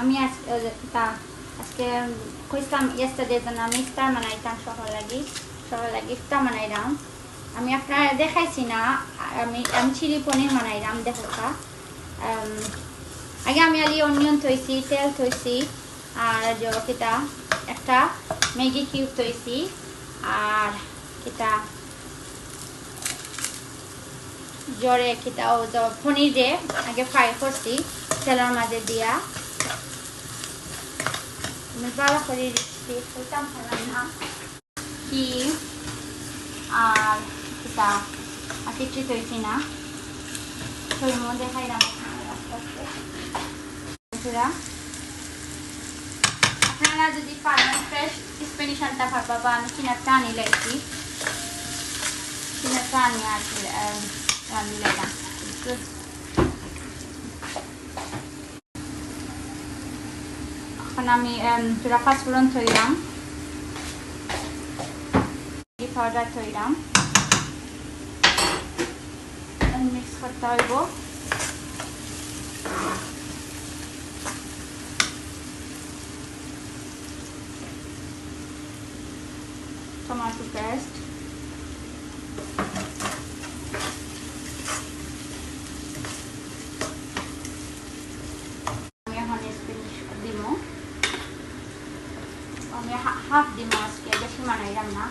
আমি আজকে কইতাম yesterday যেন আমি ইফতার বানাইতাম সকাল লাগি ইফতার বানাইলাম আমি আপনারা দেখাইছি না আমি চিলি পনির বানাইলাম দেখোকা আগে আমি আলি অনিয়ন থইছি তেল থইছি আর কিটা একটা ম্যাগি কিউব থইছি আর কিটা জোরে কিটা ও পনির দিয়ে আগে ফ্রাই করছি তেলের মাঝে দিয়া ভালো করে দিতাম না কি আর কিটা আর কিছু তৈছি না তোর মধ্যে খাইলাম আপনারা যদি পারেন ফ্রেশ স্প্যানিশ আনটা খাবা বা আমি কিনারটা আনি লাইছি কিনারটা আনি আর রান্নি লাইলাম এখন আমি চুরা পাঁচফোড়ন থইলাম পাউডার থইলাম মিক্স করতে হইব টমেটো পেস্ট আমি এখন স্প্যানিশ দিব আমি হাফ দিব আজকে বেশি বানাইলাম না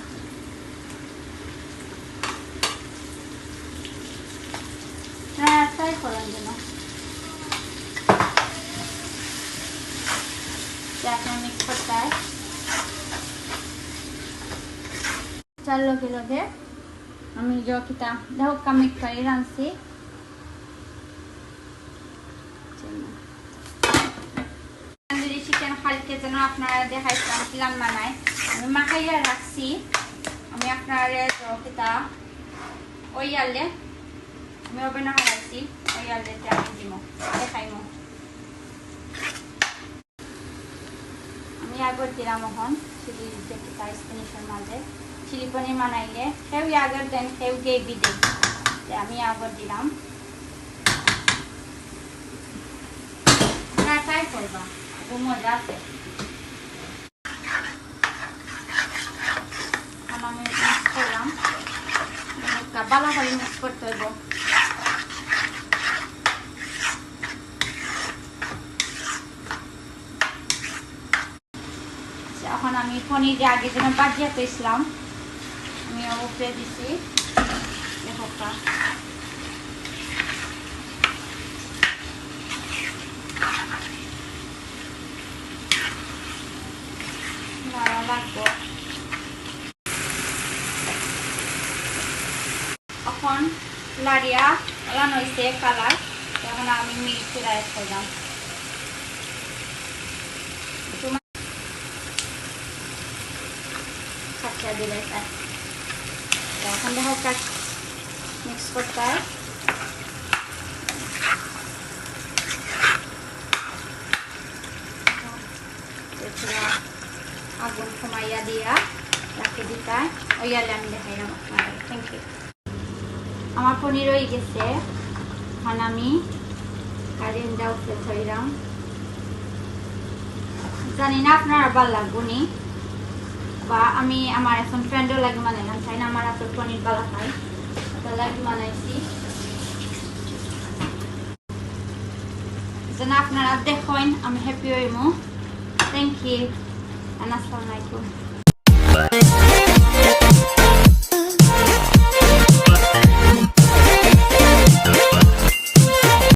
ট্রাই করেন যেন আপনি মিক্স করতে হয় চার লগে আমি যা দেখো মিক্স করে রাঁধছি চিকেন খালকে যেন আপনারা দেখাইছিলাম কিলাম বানাই আমি মাখাইয়া রাখছি আমি আপনার কিতা ওই আলে আমি ওভেনে হারাইছি ওই আলুতে আমি দিব দেখাইম আমি আগর দিলাম এখন চিলি যেটা স্প্যানিশের মাঝে চিলি পনির বানাইলে সেও আগর দেন সেও গ্রেভি দেন আমি আগর দিলাম ট্রাই করবা খুব মজা আছে আমি মিক্স করলাম ভালো করে মিক্স করতে হইব এখন আমি পনির যে আগে যেন বাজিয়া পেয়েছিলাম আমি উপরে দিছি দেখো ভালো লাগবো এখন লাড়িয়া লাগানো হয়েছে কালার এখন আমি মিক্সি রাইস করলাম কাঁচা দিলে এখন দেখো মিক্স করতে হয় আগুন কমাইয়া দিয়া রাখে দিতে ওই আলে আমি দেখাইলাম আপনারা থ্যাংক ইউ আমার পনির হয়ে গেছে এখন আমি কারেন্টটা উপরে ধরলাম জানি না আপনারা ভালো লাগবো নি বা আমি আমার এখন ফ্রেন্ডও লাগে বানাইলাম চাই না আমার আসলে পনির ভালো খাই ওটা লাগে বানাইছি যেন আপনারা দেখেন আমি হ্যাপি হইমু thank you and assalamu alaikum